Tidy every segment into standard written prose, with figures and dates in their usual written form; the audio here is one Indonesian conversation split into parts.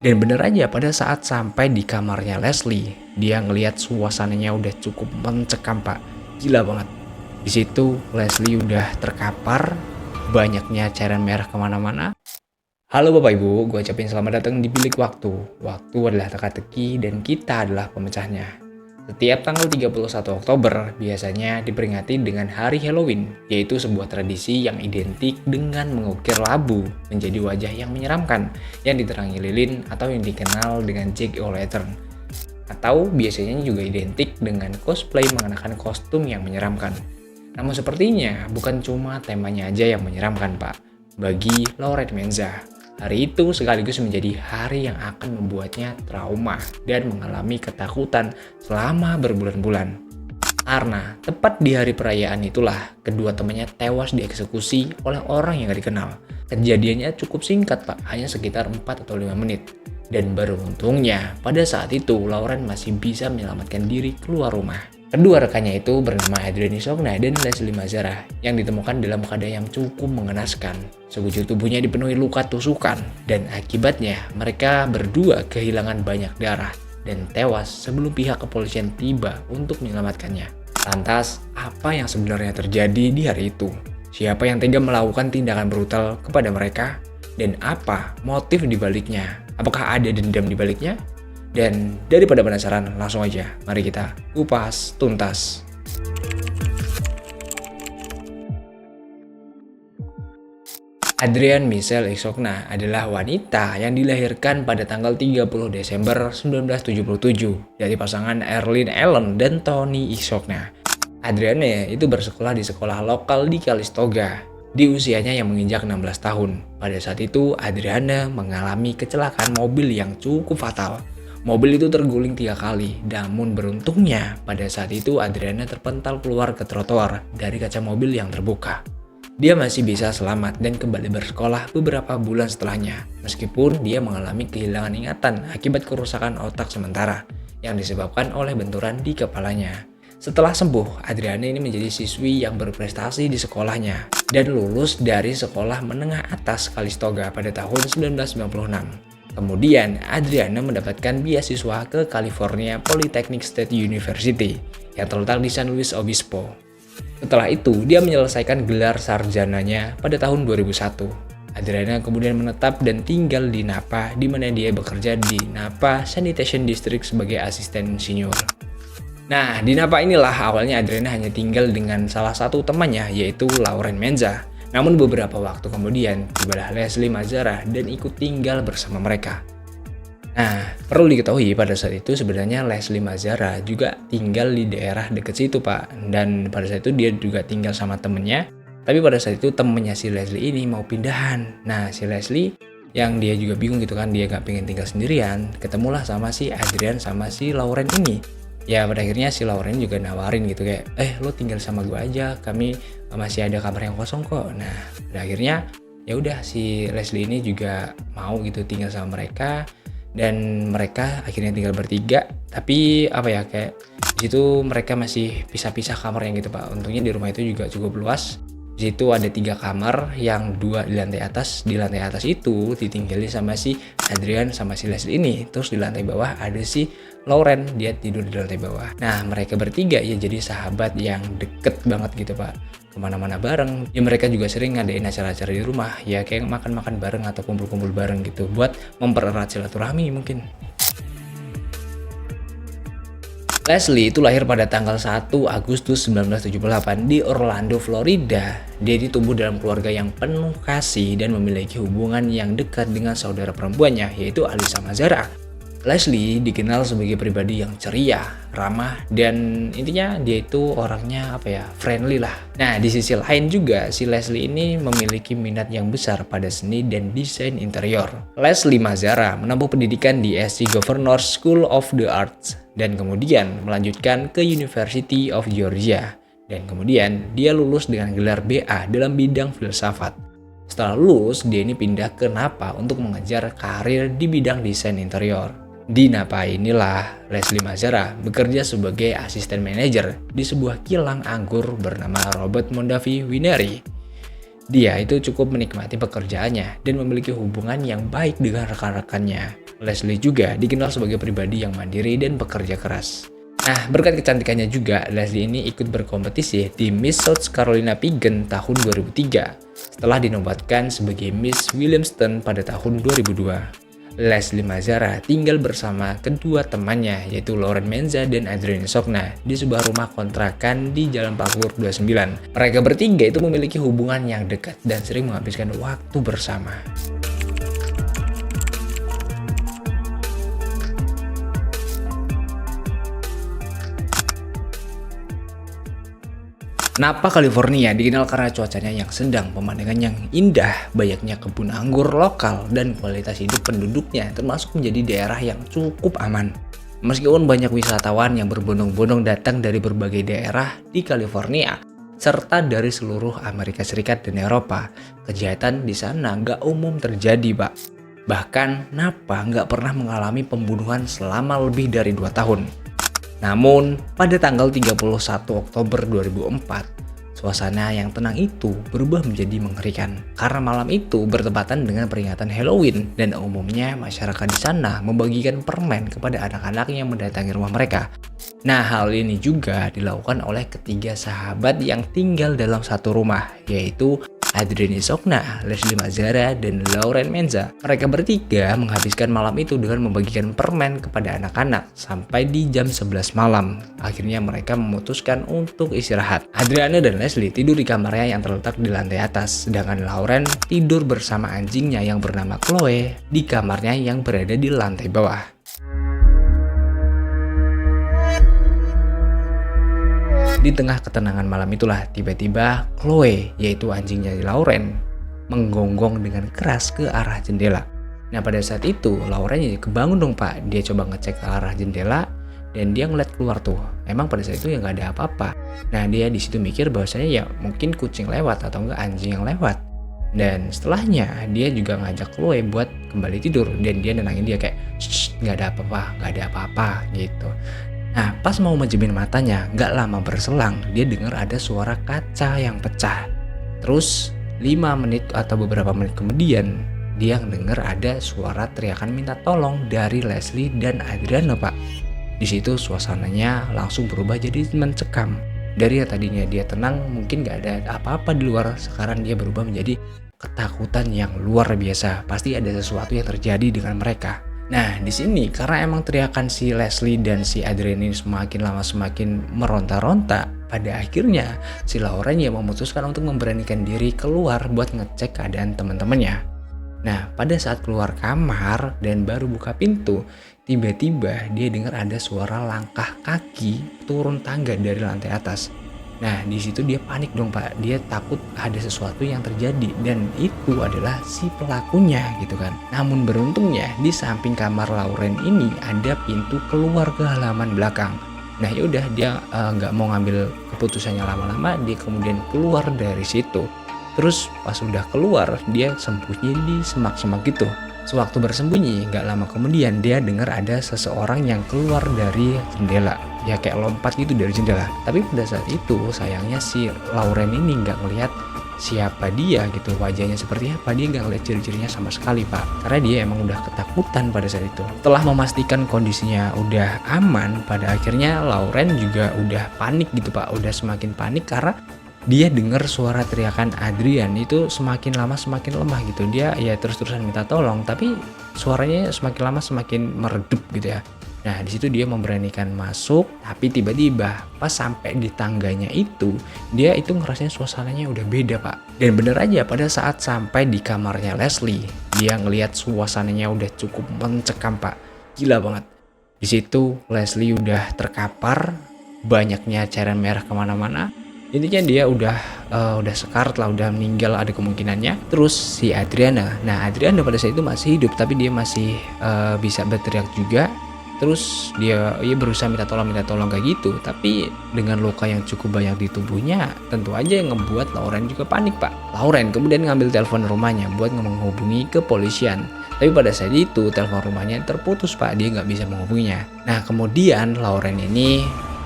Dan bener aja pada saat sampai di kamarnya Leslie, dia ngelihat suasananya udah cukup mencekam Pak. Gila banget. Di situ Leslie udah terkapar, banyaknya cairan merah kemana-mana. Halo Bapak Ibu, gue ucapin selamat datang di Bilik Waktu. Waktu adalah teka-teki dan kita adalah pemecahnya. Setiap tanggal 31 Oktober biasanya diperingati dengan hari Halloween, yaitu sebuah tradisi yang identik dengan mengukir labu menjadi wajah yang menyeramkan yang diterangi lilin atau yang dikenal dengan Jack-o'-lantern. Atau biasanya juga identik dengan cosplay mengenakan kostum yang menyeramkan. Namun sepertinya bukan cuma temanya aja yang menyeramkan Pak. Bagi Lauren Menza, hari itu sekaligus menjadi hari yang akan membuatnya trauma dan mengalami ketakutan selama berbulan-bulan. Karena tepat di hari perayaan itulah kedua temannya tewas dieksekusi oleh orang yang gak dikenal. Kejadiannya cukup singkat Pak, hanya sekitar 4 atau 5 menit. Dan beruntungnya pada saat itu Lauren masih bisa menyelamatkan diri keluar rumah. Kedua rekannya itu bernama Adrian Isokna dan Leslie Mazara yang ditemukan dalam keadaan yang cukup mengenaskan. Sekujur tubuhnya dipenuhi luka tusukan dan akibatnya mereka berdua kehilangan banyak darah dan tewas sebelum pihak kepolisian tiba untuk menyelamatkannya. Lantas, apa yang sebenarnya terjadi di hari itu? Siapa yang tega melakukan tindakan brutal kepada mereka? Dan apa motif di baliknya? Apakah ada dendam di baliknya? Dan daripada penasaran, langsung aja mari kita kupas tuntas. Adrian Michelle Isokna adalah wanita yang dilahirkan pada tanggal 30 Desember 1977 dari pasangan Erlyn Allen dan Tony Isokna. Adriana itu bersekolah di sekolah lokal di Calistoga di usianya yang menginjak 16 tahun. Pada saat itu, Adriana mengalami kecelakaan mobil yang cukup fatal. Mobil itu terguling 3 kali, namun beruntungnya pada saat itu Adriana terpental keluar ke trotoar dari kaca mobil yang terbuka. Dia masih bisa selamat dan kembali bersekolah beberapa bulan setelahnya, meskipun dia mengalami kehilangan ingatan akibat kerusakan otak sementara yang disebabkan oleh benturan di kepalanya. Setelah sembuh, Adriana ini menjadi siswi yang berprestasi di sekolahnya dan lulus dari sekolah menengah atas Calistoga pada tahun 1996. Kemudian, Adriana mendapatkan beasiswa ke California Polytechnic State University yang terletak di San Luis Obispo. Setelah itu, dia menyelesaikan gelar sarjananya pada tahun 2001. Adriana kemudian menetap dan tinggal di Napa, di mana dia bekerja di Napa Sanitation District sebagai asisten insinyur. Nah, di Napa inilah awalnya Adriana hanya tinggal dengan salah satu temannya, yaitu Lauren Menza. Namun beberapa waktu kemudian, tibalah Leslie Mazara dan ikut tinggal bersama mereka. Nah, perlu diketahui pada saat itu sebenarnya Leslie Mazara juga tinggal di daerah dekat situ Pak. Dan pada saat itu dia juga tinggal sama temennya. Tapi pada saat itu temennya si Leslie ini mau pindahan. Nah, si Leslie yang dia juga bingung gitu kan, dia gak pengen tinggal sendirian. Ketemulah sama si Adrian sama si Lauren ini. Ya pada akhirnya si Lauren juga nawarin gitu kayak, lo tinggal sama gue aja, kami masih ada kamar yang kosong kok. Nah pada akhirnya ya udah si Leslie ini juga mau gitu tinggal sama mereka. Dan mereka akhirnya tinggal bertiga. Tapi apa ya, kayak di situ mereka masih pisah-pisah kamarnya gitu Pak. Untungnya di rumah itu juga cukup luas. Di situ ada 3 kamar, yang 2 di lantai atas. Di lantai atas itu ditinggali sama si Adrian sama si Leslie ini. Terus di lantai bawah ada si Lauren, dia tidur di lantai bawah. Nah mereka bertiga ya jadi sahabat yang deket banget gitu Pak. Kemana-mana bareng. Ya mereka juga sering ngadain acara-acara di rumah. Ya kayak makan-makan bareng atau kumpul-kumpul bareng gitu. Buat mempererat silaturahmi mungkin. Leslie itu lahir pada tanggal 1 Agustus 1978 di Orlando, Florida. Dia tumbuh dalam keluarga yang penuh kasih dan memiliki hubungan yang dekat dengan saudara perempuannya, yaitu Alyssa Mazara. Leslie dikenal sebagai pribadi yang ceria, ramah, dan intinya dia itu orangnya friendly lah. Nah di sisi lain juga si Leslie ini memiliki minat yang besar pada seni dan desain interior. Leslie Mazara menempuh pendidikan di SC Governor School of the Arts dan kemudian melanjutkan ke University of Georgia. Dan kemudian dia lulus dengan gelar BA dalam bidang filsafat. Setelah lulus, dia ini pindah ke Napa untuk mengejar karir di bidang desain interior. Di Napa inilah Leslie Mazara bekerja sebagai asisten manajer di sebuah kilang anggur bernama Robert Mondavi Winery. Dia itu cukup menikmati pekerjaannya dan memiliki hubungan yang baik dengan rekan-rekannya. Leslie juga dikenal sebagai pribadi yang mandiri dan pekerja keras. Nah, berkat kecantikannya juga, Leslie ini ikut berkompetisi di Miss South Carolina Pageant tahun 2003 setelah dinobatkan sebagai Miss Williamston pada tahun 2002. Leslie Mazzara tinggal bersama kedua temannya yaitu Lauren Menza dan Adrienne Sogna di sebuah rumah kontrakan di Jalan Pakur 29. Mereka bertiga itu memiliki hubungan yang dekat dan sering menghabiskan waktu bersama. Napa California dikenal karena cuacanya yang sedang, pemandangan yang indah, banyaknya kebun anggur lokal, dan kualitas hidup penduduknya termasuk menjadi daerah yang cukup aman. Meskipun banyak wisatawan yang berbondong-bondong datang dari berbagai daerah di California, serta dari seluruh Amerika Serikat dan Eropa, kejahatan di sana nggak umum terjadi, Pak. Bahkan, Napa nggak pernah mengalami pembunuhan selama lebih dari 2 tahun. Namun, pada tanggal 31 Oktober 2004, suasana yang tenang itu berubah menjadi mengerikan. Karena malam itu bertepatan dengan peringatan Halloween dan umumnya masyarakat di sana membagikan permen kepada anak-anak yang mendatangi rumah mereka. Nah, hal ini juga dilakukan oleh ketiga sahabat yang tinggal dalam satu rumah, yaitu Adrienne Sogna, Leslie Mazzara, dan Lauren Menza. Mereka bertiga menghabiskan malam itu dengan membagikan permen kepada anak-anak sampai di jam 11 malam. Akhirnya mereka memutuskan untuk istirahat. Adrienne dan Leslie tidur di kamarnya yang terletak di lantai atas, sedangkan Lauren tidur bersama anjingnya yang bernama Chloe di kamarnya yang berada di lantai bawah. Di tengah ketenangan malam itulah tiba-tiba Chloe, yaitu anjingnya Lauren, menggonggong dengan keras ke arah jendela. Nah, pada saat itu Lauren jadi kebangun dong, Pak. Dia coba ngecek ke arah jendela dan dia ngeliat keluar tuh. Emang pada saat itu ya nggak ada apa-apa. Nah, dia di situ mikir bahwasanya ya mungkin kucing lewat atau enggak anjing yang lewat. Dan setelahnya dia juga ngajak Chloe buat kembali tidur dan dia nenangin dia kayak, "Shh, nggak ada apa-apa, nggak ada apa-apa," gitu. Nah, pas mau menjemin matanya, nggak lama berselang, dia dengar ada suara kaca yang pecah. Terus, 5 menit atau beberapa menit kemudian, dia dengar ada suara teriakan minta tolong dari Leslie dan Adrienne, Pak. Di situ suasananya langsung berubah jadi mencekam. Dari yang tadinya dia tenang, mungkin nggak ada apa-apa di luar, sekarang dia berubah menjadi ketakutan yang luar biasa. Pasti ada sesuatu yang terjadi dengan mereka. Nah, di sini karena emang teriakan si Leslie dan si Adrienne ini semakin lama semakin meronta-ronta, pada akhirnya si Lauren yang memutuskan untuk memberanikan diri keluar buat ngecek keadaan teman-temannya. Nah, pada saat keluar kamar dan baru buka pintu, tiba-tiba dia dengar ada suara langkah kaki turun tangga dari lantai atas. Nah, di situ dia panik dong, Pak. Dia takut ada sesuatu yang terjadi dan itu adalah si pelakunya gitu kan. Namun beruntungnya di samping kamar Lauren ini ada pintu keluar ke halaman belakang. Nah, yaudah dia nggak mau ngambil keputusannya lama-lama, dia kemudian keluar dari situ. Terus pas udah keluar, dia sembunyi di semak-semak gitu. Sewaktu bersembunyi, gak lama kemudian dia dengar ada seseorang yang keluar dari jendela. Ya kayak lompat gitu dari jendela. Tapi pada saat itu sayangnya si Lauren ini gak ngelihat siapa dia gitu, wajahnya seperti apa. Dia gak ngelihat ciri-cirinya sama sekali, Pak. Karena dia emang udah ketakutan pada saat itu. Setelah memastikan kondisinya udah aman, pada akhirnya Lauren juga udah panik gitu, Pak. Udah semakin panik karena dia dengar suara teriakan Adrienne itu semakin lama semakin lemah gitu. Dia ya terus-terusan minta tolong, tapi suaranya semakin lama semakin meredup gitu ya. Nah, di situ dia memberanikan masuk, tapi tiba-tiba pas sampai di tangganya itu, dia itu ngerasain suasananya udah beda, Pak. Dan bener aja pada saat sampai di kamarnya Leslie, dia ngelihat suasananya udah cukup mencekam, Pak. Gila banget. Di situ Leslie udah terkapar, banyaknya cairan merah kemana-mana. Intinya dia udah sekarat lah, udah meninggal ada kemungkinannya. Terus si Adrienne, nah Adrienne pada saat itu masih hidup, tapi dia masih bisa berteriak juga. Terus dia berusaha minta tolong kayak gitu, tapi dengan luka yang cukup banyak di tubuhnya, tentu aja yang ngebuat Lauren juga panik, Pak. Lauren kemudian ngambil telepon rumahnya buat menghubungi kepolisian. Tapi pada saat itu telepon rumahnya terputus, Pak, dia nggak bisa menghubunginya. Nah kemudian Lauren ini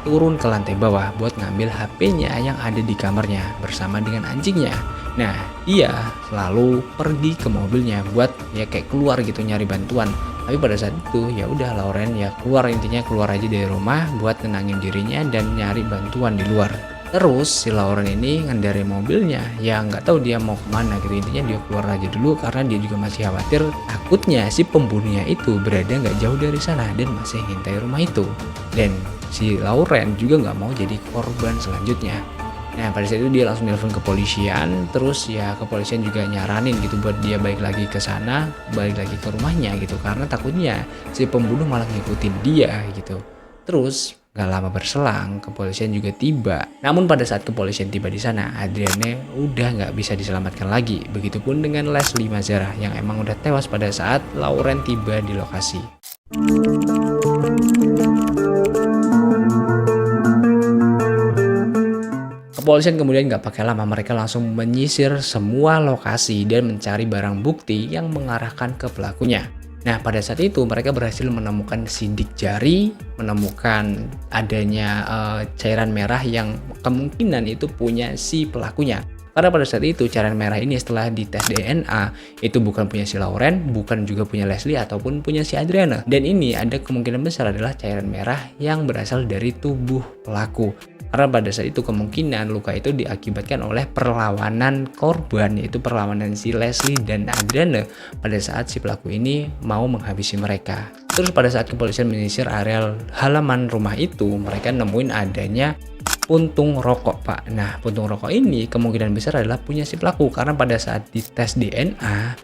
turun ke lantai bawah buat ngambil HP-nya yang ada di kamarnya bersama dengan anjingnya. Nah, dia selalu pergi ke mobilnya buat ya kayak keluar gitu nyari bantuan. Tapi pada saat itu ya udah Lauren ya keluar, intinya keluar aja dari rumah buat tenangin dirinya dan nyari bantuan di luar. Terus si Lauren ini ngendarin mobilnya, ya nggak tahu dia mau kemana gitu. Intinya dia keluar aja dulu karena dia juga masih khawatir takutnya si pembunuhnya itu berada nggak jauh dari sana dan masih ngintai rumah itu. Dan si Lauren juga nggak mau jadi korban selanjutnya. Nah pada saat itu dia langsung telepon kepolisian, terus ya kepolisian juga nyaranin gitu buat dia balik lagi ke sana, balik lagi ke rumahnya gitu, karena takutnya si pembunuh malah ngikutin dia gitu. Terus gak lama berselang, kepolisian juga tiba. Namun pada saat kepolisian tiba di sana, Adrienne udah nggak bisa diselamatkan lagi. Begitupun dengan Leslie Mazara yang emang udah tewas pada saat Lauren tiba di lokasi. Kepolisian kemudian nggak pakai lama, mereka langsung menyisir semua lokasi dan mencari barang bukti yang mengarahkan ke pelakunya. Nah, pada saat itu mereka berhasil menemukan sidik jari, menemukan adanya cairan merah yang kemungkinan itu punya si pelakunya. Karena pada saat itu cairan merah ini setelah dites DNA itu bukan punya si Lauren, bukan juga punya Leslie ataupun punya si Adriana. Dan ini ada kemungkinan besar adalah cairan merah yang berasal dari tubuh pelaku. Karena pada saat itu kemungkinan luka itu diakibatkan oleh perlawanan korban, yaitu perlawanan si Leslie dan Adriana pada saat si pelaku ini mau menghabisi mereka. Terus pada saat kepolisian menyisir area halaman rumah itu, mereka nemuin adanya puntung rokok, Pak. Nah, puntung rokok ini kemungkinan besar adalah punya si pelaku karena pada saat dites DNA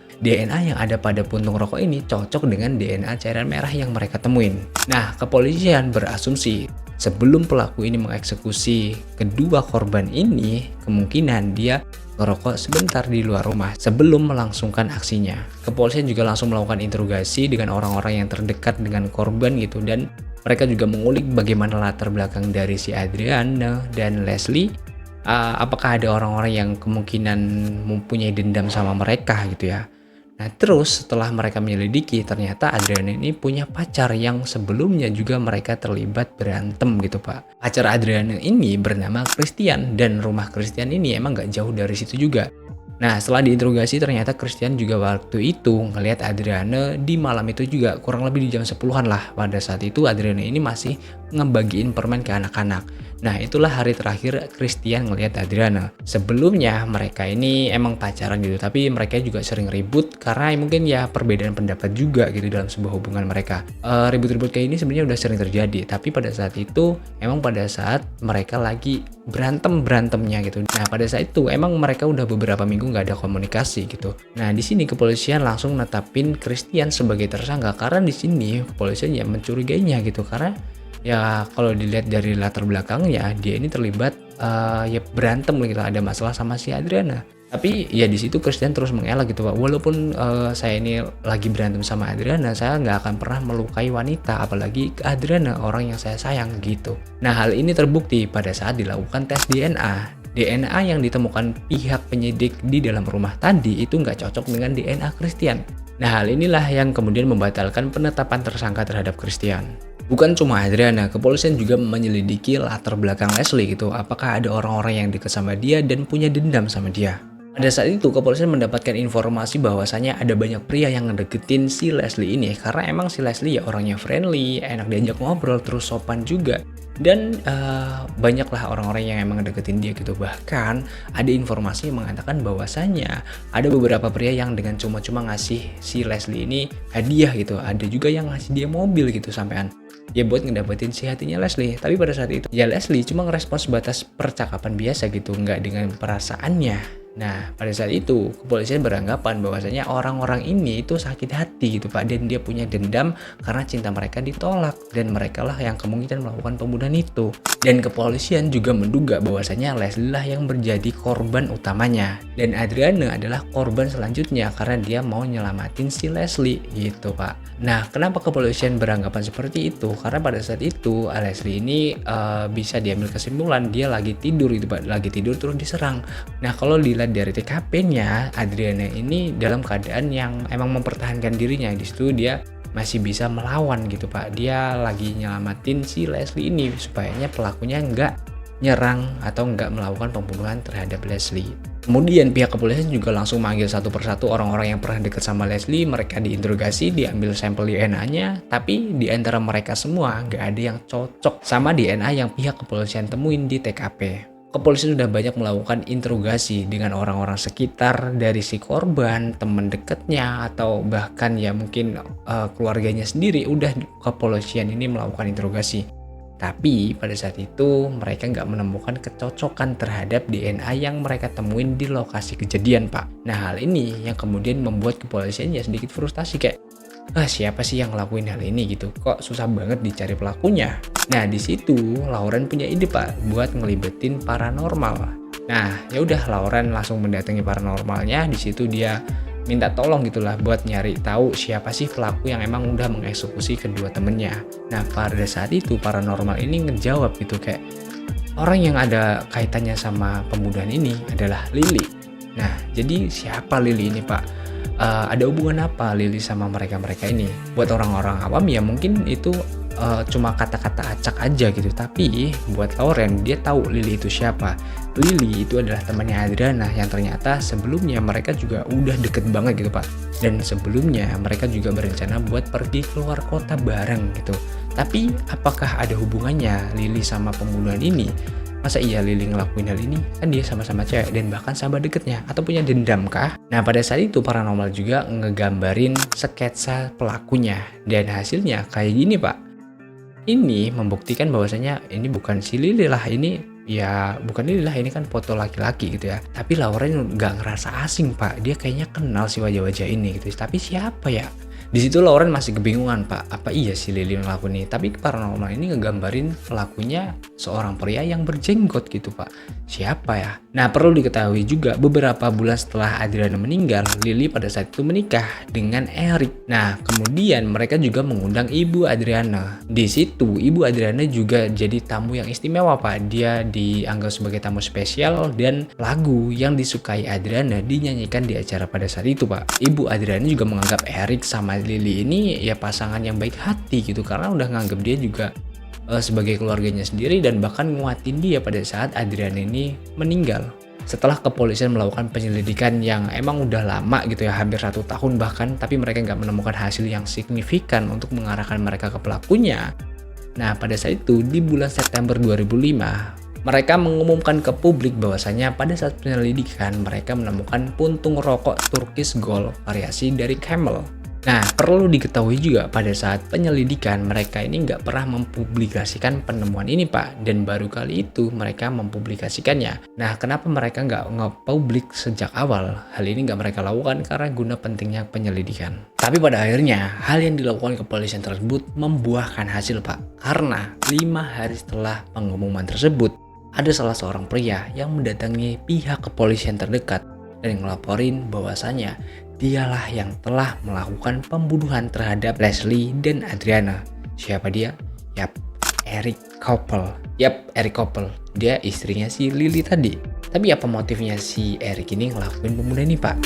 yang ada pada puntung rokok ini cocok dengan DNA cairan merah yang mereka temuin. Nah, kepolisian berasumsi sebelum pelaku ini mengeksekusi kedua korban ini, kemungkinan dia ngerokok sebentar di luar rumah sebelum melangsungkan aksinya. Kepolisian juga langsung melakukan interogasi dengan orang-orang yang terdekat dengan korban gitu, dan mereka juga mengulik bagaimana latar belakang dari si Adriana dan Leslie. Apakah ada orang-orang yang kemungkinan mempunyai dendam sama mereka gitu ya. Nah terus setelah mereka menyelidiki, ternyata Adriana ini punya pacar yang sebelumnya juga mereka terlibat berantem gitu Pak. Pacar Adriana ini bernama Christian, dan rumah Christian ini emang gak jauh dari situ juga. Nah setelah diinterogasi ternyata Christian juga waktu itu ngelihat Adriana di malam itu juga kurang lebih di jam 10-an lah. Pada saat itu Adriana ini masih ngebagiin permen ke anak-anak. Nah itulah hari terakhir Christian ngelihat Adriana. Sebelumnya mereka ini emang pacaran gitu, tapi mereka juga sering ribut karena mungkin ya perbedaan pendapat juga gitu dalam sebuah hubungan mereka. Ribut-ribut kayak ini sebenarnya udah sering terjadi, tapi pada saat itu emang pada saat mereka lagi berantemnya gitu. Nah pada saat itu emang mereka udah beberapa minggu nggak ada komunikasi gitu. Nah di sini kepolisian langsung netapin Christian sebagai tersangka karena di sini kepolisian ya mencurigainya gitu, karena ya kalau dilihat dari latar belakangnya dia ini terlibat ya berantem gitu, ada masalah sama si Adriana. Tapi ya di situ Christian terus mengelak gitu Pak. Walaupun saya ini lagi berantem sama Adriana, saya nggak akan pernah melukai wanita, apalagi Adriana orang yang saya sayang gitu. Nah hal ini terbukti pada saat dilakukan tes DNA. DNA yang ditemukan pihak penyidik di dalam rumah tadi itu nggak cocok dengan DNA Christian. Nah hal inilah yang kemudian membatalkan penetapan tersangka terhadap Christian. Bukan cuma Adriana, kepolisian juga menyelidiki latar belakang Leslie gitu. Apakah ada orang-orang yang dekat sama dia dan punya dendam sama dia. Pada saat itu kepolisian mendapatkan informasi bahwasanya ada banyak pria yang ngedeketin si Leslie ini. Karena emang si Leslie ya orangnya friendly, enak diajak ngobrol, terus sopan juga. Dan banyaklah orang-orang yang emang ngedeketin dia gitu. Bahkan ada informasi yang mengatakan bahwasanya ada beberapa pria yang dengan cuma-cuma ngasih si Leslie ini hadiah gitu. Ada juga yang ngasih dia mobil gitu sampean. Ya buat ngedapetin si hatinya Leslie. Tapi pada saat itu ya Leslie cuma ngerespon sebatas percakapan biasa gitu, nggak dengan perasaannya. Nah pada saat itu kepolisian beranggapan bahwasanya orang-orang ini itu sakit hati gitu Pak, dan dia punya dendam karena cinta mereka ditolak, dan mereka lah yang kemungkinan melakukan pembunuhan itu. Dan kepolisian juga menduga bahwasanya Leslie lah yang menjadi korban utamanya, dan Adriana adalah korban selanjutnya karena dia mau nyelamatin si Leslie gitu Pak. Nah kenapa kepolisian beranggapan seperti itu? Karena pada saat itu Leslie ini bisa diambil kesimpulan dia lagi tidur gitu Pak, lagi tidur terus diserang. Nah kalau dilihat dari TKP-nya, Adriana ini dalam keadaan yang emang mempertahankan dirinya. Di situ dia masih bisa melawan gitu Pak. Dia lagi nyelamatin si Leslie ini supaya pelakunya nggak nyerang atau nggak melakukan pembunuhan terhadap Leslie. Kemudian pihak kepolisian juga langsung manggil satu persatu orang-orang yang pernah dekat sama Leslie, mereka diinterogasi, diambil sampel DNA-nya, tapi di antara mereka semua nggak ada yang cocok sama DNA yang pihak kepolisian temuin di TKP. Kepolisian sudah banyak melakukan interogasi dengan orang-orang sekitar dari si korban, teman dekatnya, atau bahkan ya mungkin keluarganya sendiri. Udah kepolisian ini melakukan interogasi. Tapi pada saat itu mereka nggak menemukan kecocokan terhadap DNA yang mereka temuin di lokasi kejadian, Pak. Nah, hal ini yang kemudian membuat kepolisian ya sedikit frustasi kayak, siapa sih yang ngelakuin hal ini gitu? Kok susah banget dicari pelakunya? Nah, di situ Lauren punya ide, Pak, buat ngelibetin paranormal. Nah, ya udah Lauren langsung mendatangi paranormalnya. Di situ dia minta tolong gitulah buat nyari tahu siapa sih pelaku yang emang udah mengeksekusi kedua temennya. Nah, pada saat itu paranormal ini ngejawab gitu kayak, orang yang ada kaitannya sama pembunuhan ini adalah Lily. Nah, jadi siapa Lily ini, Pak? Ada hubungan apa Lily sama mereka-mereka ini? Buat orang-orang awam ya mungkin itu cuma kata-kata acak aja gitu. Tapi buat Lauren, dia tahu Lily itu siapa. Lily itu adalah temannya Adriana yang ternyata sebelumnya mereka juga udah deket banget gitu, Pak. Dan sebelumnya mereka juga berencana buat pergi keluar kota bareng gitu. Tapi apakah ada hubungannya Lily sama pembunuhan ini? Masa iya Lily ngelakuin hal ini? Kan dia sama-sama cewek dan bahkan sahabat deketnya. Atau punya dendam kah? Nah, pada saat itu paranormal juga ngegambarin sketsa pelakunya. Dan hasilnya kayak gini, Pak. Ini membuktikan bahwasanya ini bukan si Lily lah, ini ya bukan Lily lah, ini kan foto laki-laki gitu ya. Tapi Lauren nggak ngerasa asing, Pak. Dia kayaknya kenal si wajah-wajah ini gitu. Tapi siapa ya? Di situ Lauren masih kebingungan, Pak. Apa iya si Lily ngelakuin ini? Tapi paranormal ini ngegambarin pelakunya seorang pria yang berjenggot gitu, Pak. Siapa ya? Nah, perlu diketahui juga beberapa bulan setelah Adriana meninggal, Lily pada saat itu menikah dengan Eric. Nah, kemudian mereka juga mengundang ibu Adriana. Di situ ibu Adriana juga jadi tamu yang istimewa, Pak. Dia dianggap sebagai tamu spesial dan lagu yang disukai Adriana dinyanyikan di acara pada saat itu, Pak. Ibu Adriana juga menganggap Eric sama Lily ini ya pasangan yang baik hati gitu, karena udah nganggap dia juga sebagai keluarganya sendiri dan bahkan nguatin dia pada saat Adriana ini meninggal. Setelah kepolisian melakukan penyelidikan yang emang udah lama gitu ya, hampir 1 tahun bahkan, tapi mereka nggak menemukan hasil yang signifikan untuk mengarahkan mereka ke pelakunya. Nah, pada saat itu di bulan September 2005, mereka mengumumkan ke publik bahwasanya pada saat penyelidikan mereka menemukan puntung rokok Turkish Gold variasi dari Camel. Nah, perlu diketahui juga pada saat penyelidikan mereka ini nggak pernah mempublikasikan penemuan ini, Pak. Dan baru kali itu mereka mempublikasikannya. Nah, kenapa mereka nggak nge-publik sejak awal? Hal ini nggak mereka lakukan karena guna pentingnya penyelidikan. Tapi pada akhirnya, hal yang dilakukan kepolisian tersebut membuahkan hasil, Pak. Karena 5 hari setelah pengumuman tersebut, ada salah seorang pria yang mendatangi pihak kepolisian terdekat dan ngelaporin bahwasanya dialah yang telah melakukan pembunuhan terhadap Leslie dan Adriana. Siapa dia? Yap, Eric Koppel. Eric Koppel. Dia istrinya si Lily tadi. Tapi apa motifnya si Eric ini ngelakuin pembunuhan ini, Pak?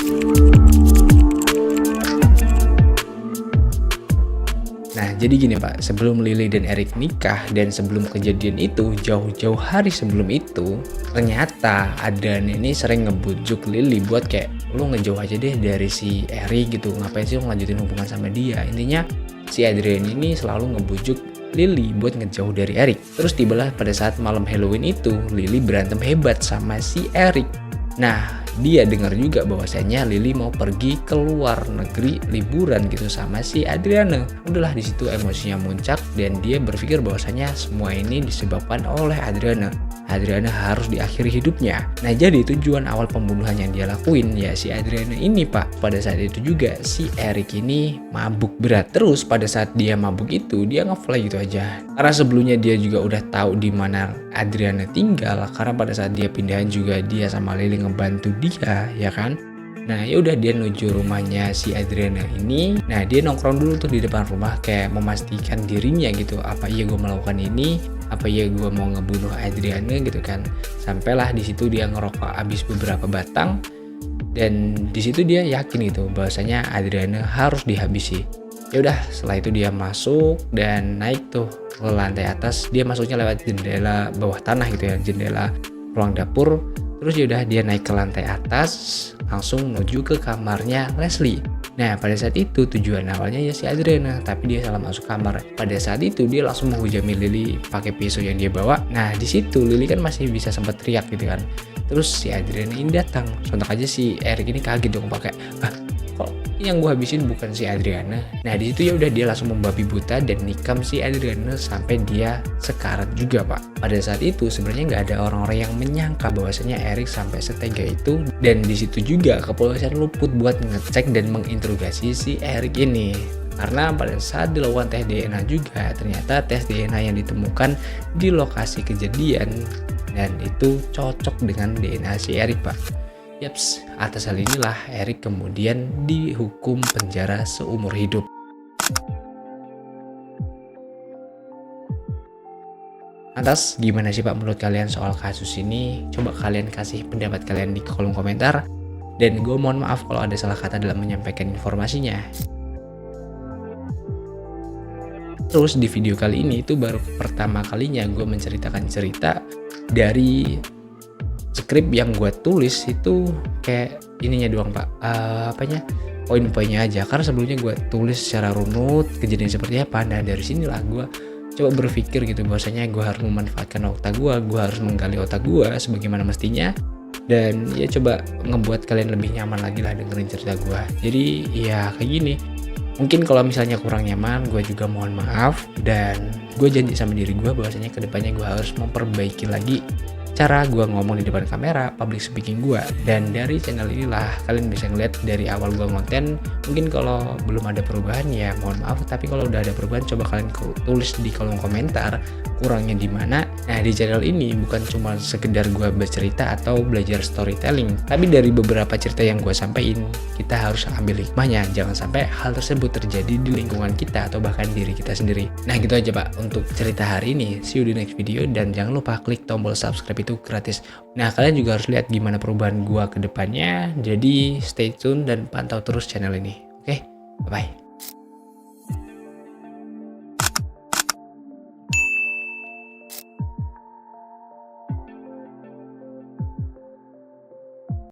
Nah, jadi gini, Pak, sebelum Lily dan Eric nikah dan sebelum kejadian itu, jauh-jauh hari sebelum itu, ternyata Adriana ini sering ngebujuk Lily buat kayak, lu ngejauh aja deh dari si Eric gitu, ngapain sih lu ngelanjutin hubungan sama dia. Intinya si Adriana ini selalu ngebujuk Lily buat ngejauh dari Eric. Terus tibalah pada saat malam Halloween itu, Lily berantem hebat sama si Eric. Nah, dia dengar juga bahwasanya Lily mau pergi ke luar negeri liburan gitu sama si Adriana. Udahlah, di situ emosinya muncak dan dia berpikir bahwasanya semua ini disebabkan oleh Adriana. Adriana harus diakhiri hidupnya. Nah, jadi tujuan awal pembunuhan yang dia lakuin ya si Adriana ini, Pak. Pada saat itu juga si Eric ini mabuk berat. Terus pada saat dia mabuk itu dia nge-fly gitu aja. Karena sebelumnya dia juga udah tahu di mana Adriana tinggal, karena pada saat dia pindahan juga dia sama Lily ngebantu dia, ya kan? Nah, ya udah dia menuju rumahnya si Adriana ini. Nah, dia nongkrong dulu tuh di depan rumah kayak memastikan dirinya gitu. Apa iya gue melakukan ini? Apa iya gue mau ngebunuh Adriana gitu kan? Sampailah di situ dia ngerokok habis beberapa batang dan di situ dia yakin gitu bahwasanya Adriana harus dihabisi. Ya udah, setelah itu dia masuk dan naik tuh ke lantai atas. Dia masuknya lewat jendela bawah tanah gitu ya, jendela ruang dapur. Terus yaudah dia naik ke lantai atas, langsung menuju ke kamarnya Leslie. Nah pada saat itu tujuan awalnya ya si Adriana, tapi dia salah masuk kamar. Pada saat itu dia langsung menghujami Lily pakai pisau yang dia bawa. Nah di situ Lily kan masih bisa sempat teriak gitu kan. Terus si Adriana ini datang, sontak aja si Eric ini kaget dong pakai, kok yang gue habisin bukan si Adriana. Nah di situ ya udah dia langsung membabi buta dan nikam si Adriana sampai dia sekarat juga pak. Pada saat itu sebenarnya nggak ada orang-orang yang menyangka bahwasanya Eric sampai setega itu, dan di situ juga kepolisian luput buat ngecek dan menginterogasi si Eric ini. Karena pada saat dilakukan tes DNA juga, ternyata tes DNA yang ditemukan di lokasi kejadian dan itu cocok dengan DNA si Eric pak. Yaps, atas hal inilah Eric kemudian dihukum penjara seumur hidup. Lantas gimana sih pak menurut kalian soal kasus ini? Coba kalian kasih pendapat kalian di kolom komentar. Dan gue mohon maaf kalau ada salah kata dalam menyampaikan informasinya. Terus di video kali ini itu baru pertama kalinya gue menceritakan cerita dari skrip yang gue tulis itu kayak ininya doang pak, poin-poinnya aja, karena sebelumnya gue tulis secara runut kejadian seperti apa. Nah dari sinilah gue coba berpikir gitu bahwasanya gue harus memanfaatkan otak gue harus menggali otak gue sebagaimana mestinya, dan ya coba ngebuat kalian lebih nyaman lagi lah dengerin cerita gue. Jadi ya kayak gini, mungkin kalau misalnya kurang nyaman gue juga mohon maaf, dan gue janji sama diri gue bahwasanya kedepannya gue harus memperbaiki lagi cara gue ngomong di depan kamera, public speaking gue. Dan dari channel inilah kalian bisa ngeliat dari awal gue konten. Mungkin kalau belum ada perubahan ya mohon maaf, tapi kalau udah ada perubahan coba kalian tulis di kolom komentar kurangnya di mana. Nah di channel ini bukan cuma sekedar gue bercerita atau belajar storytelling, tapi dari beberapa cerita yang gue sampaikan kita harus ambil hikmahnya, jangan sampai hal tersebut terjadi di lingkungan kita atau bahkan diri kita sendiri. Nah gitu aja pak untuk cerita hari ini. See you di next video, dan jangan lupa klik tombol subscribe, itu gratis. Nah kalian juga harus lihat gimana perubahan gua ke depannya, jadi stay tune dan pantau terus channel ini. Oke, bye bye.